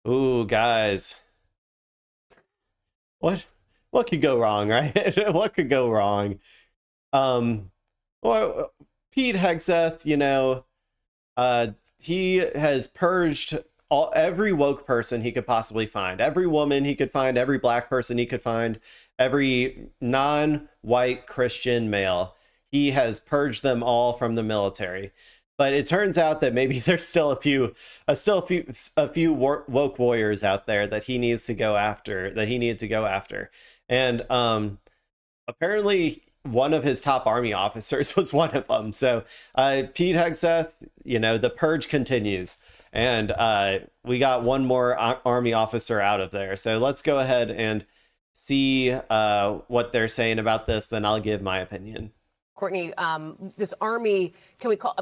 Ooh, guys, what what could go wrong, right? What could go wrong? Um, well, Pete Hegseth, uh, he has purged every woke person he could possibly find, every woman he could find, every black person he could find, every non-white Christian male. He has purged them all from the military. But it turns out that maybe there's still a few woke warriors out there that he needs to go after, and apparently one of his top army officers was one of them. So Pete Hegseth, the purge continues, and we got one more army officer out of there. So let's go ahead and see what they're saying about this. Then I'll give my opinion. Courtney, this Army, can we call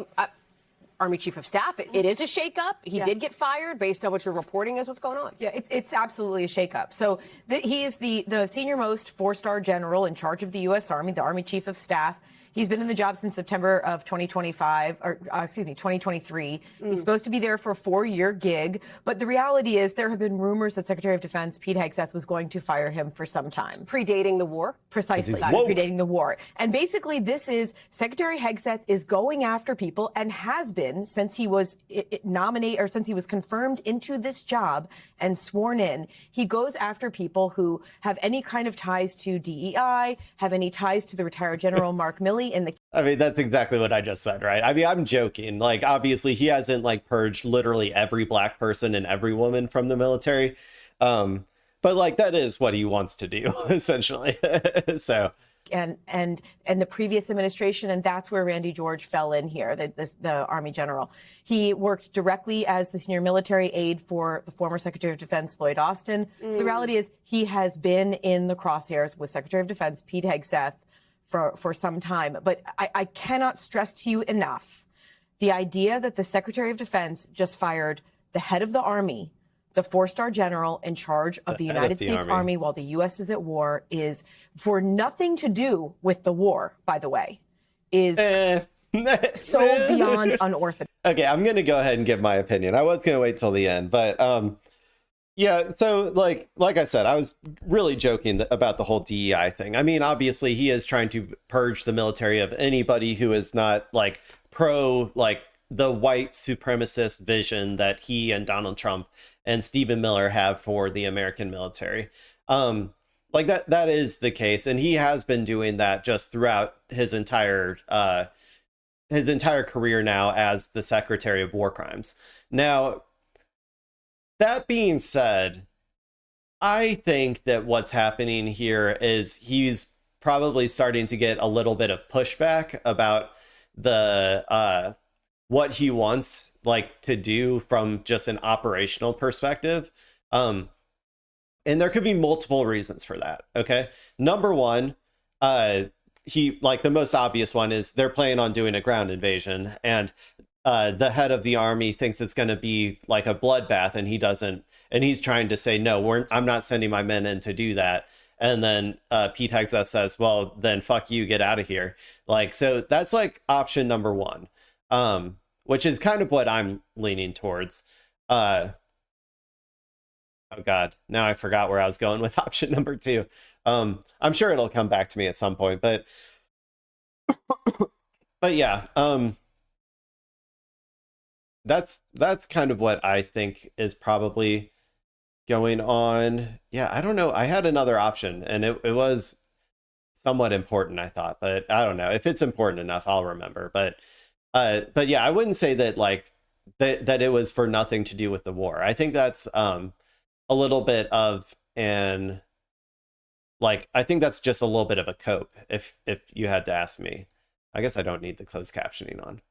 Army Chief of Staff? It is a shakeup. He did get fired based on what you're reporting is what's going on. Yeah, it's absolutely a shakeup. So he is the senior-most four-star general in charge of the U.S. Army, the Army Chief of Staff. He's been in the job since September of 2023. He's supposed to be there for a 4-year gig. But the reality is there have been rumors that Secretary of Defense Pete Hegseth was going to fire him for some time. Predating the war? Precisely, predating the war. And basically this is Secretary Hegseth is going after people and has been since he was since he was confirmed into this job and sworn in. He goes after people who have any kind of ties to DEI, have any ties to the retired General Mark Milley. I mean, that's exactly what I just said, right? I mean, I'm joking. Like, obviously, he hasn't purged literally every black person and every woman from the military, but that is what he wants to do, essentially. So. And the previous administration, and that's where Randy George fell in here, the Army general. He worked directly as the senior military aide for the former Secretary of Defense Lloyd Austin. So the reality is he has been in the crosshairs with Secretary of Defense Pete Hegseth for some time. But I cannot stress to you enough the idea that the Secretary of Defense just fired the head of the Army, the 4-star general in charge of the United States Army while the U.S. is at war, is for nothing to do with the war, by the way, is so beyond unorthodox. Okay, I'm going to go ahead and give my opinion. I was going to wait till the end, but yeah, so like I said, I was really joking about the whole DEI thing. I mean, obviously he is trying to purge the military of anybody who is not pro the white supremacist vision that he and Donald Trump and Stephen Miller have for the American military. That is the case, and he has been doing that just throughout his entire career now as the Secretary of War Crimes. Now, that being said, I think that what's happening here is he's probably starting to get a little bit of pushback about the what he wants to do from just an operational perspective. And there could be multiple reasons for that. Okay. Number one, the most obvious one is they're planning on doing a ground invasion, and the head of the army thinks it's going to be like a bloodbath, and he doesn't, and he's trying to say, no, I'm not sending my men in to do that. And then Pete Hegseth says, well, then fuck you, get out of here. So that's option number one, which is kind of what I'm leaning towards. Oh God, now I forgot where I was going with option number two. I'm sure it'll come back to me at some point, but yeah, that's kind of what I think is probably going on. Yeah, I don't know. I had another option, and it was somewhat important, I thought, but I don't know if it's important enough. I'll remember, but yeah, I wouldn't say that that it was for nothing to do with the war. I think that's a little bit of an I think that's just a little bit of a cope, if you had to ask me. I guess I don't need the closed captioning on.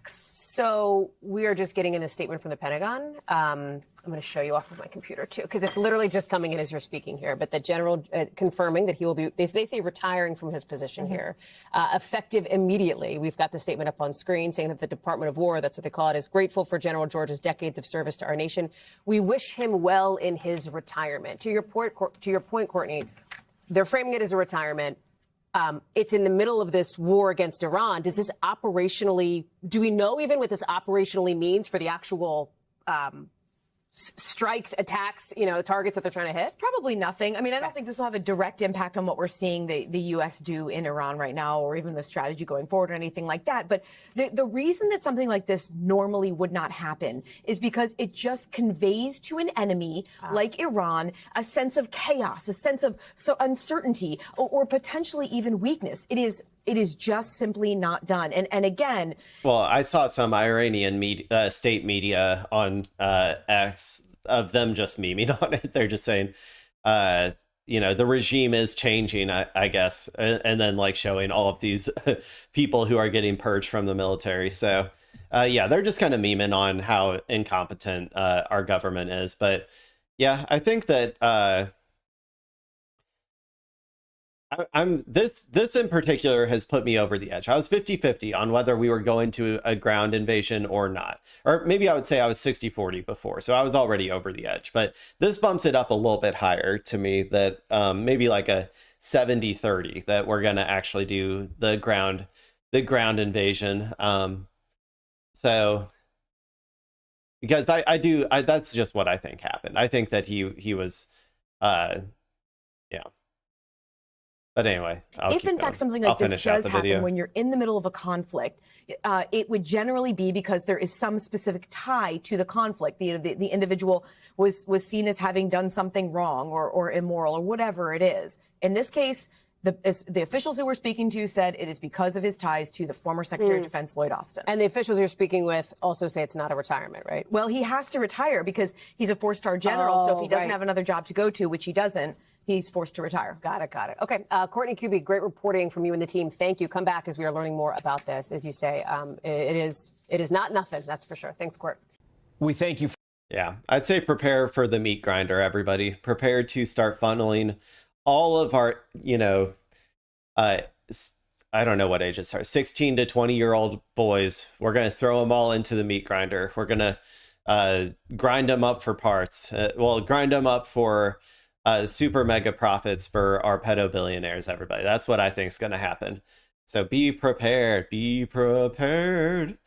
So we are just getting in a statement from the Pentagon. I'm going to show you off of my computer, too, because it's literally just coming in as you're speaking here. But the general confirming that he will be, they say retiring from his position here, effective immediately. We've got the statement up on screen saying that the Department of War, that's what they call it, is grateful for General George's decades of service to our nation. We wish him well in his retirement. To your point, Courtney, they're framing it as a retirement. It's in the middle of this war against Iran. Does this operationally, do we know even what this operationally means for the actual strikes, attacks, targets that they're trying to hit? Probably nothing. I mean, I don't think this will have a direct impact on what we're seeing the U.S. do in Iran right now, or even the strategy going forward or anything like that. But the reason that something like this normally would not happen is because it just conveys to an enemy like Iran a sense of chaos, a sense of uncertainty, or potentially even weakness. It is just simply not done. And again, well, I saw some Iranian state media on X of them just memeing on it. They're just saying, the regime is changing, I guess, and then like showing all of these people who are getting purged from the military. So, they're just kind of memeing on how incompetent our government is. But yeah, I think that this in particular has put me over the edge. I was 50-50 on whether we were going to a ground invasion or not. Or maybe I would say I was 60-40 before. So I was already over the edge. But this bumps it up a little bit higher to me, that maybe like a 70-30 that we're going to actually do the ground invasion. So because I that's just what I think happened. I think that he was But anyway, if in fact something like this does happen when you're in the middle of a conflict, it would generally be because there is some specific tie to the conflict. The individual was seen as having done something wrong or immoral or whatever it is. In this case, the officials who we're speaking to said it is because of his ties to the former Secretary of Defense, Lloyd Austin. And the officials you're speaking with also say it's not a retirement, right? Well, he has to retire because he's a four-star general. So if he doesn't have another job to go to, which he doesn't, he's forced to retire. Got it. Okay. Courtney Kuby, great reporting from you and the team. Thank you. Come back as we are learning more about this. As you say, it is not nothing. That's for sure. Thanks, Court. We thank you. Yeah, I'd say prepare for the meat grinder, everybody. Prepare to start funneling all of our, I don't know what age it starts, 16 to 20-year-old boys. We're going to throw them all into the meat grinder. We're going to grind them up for parts. Grind them up for super mega profits for our pedo billionaires, everybody. That's what I think is going to happen. So be prepared. Be prepared.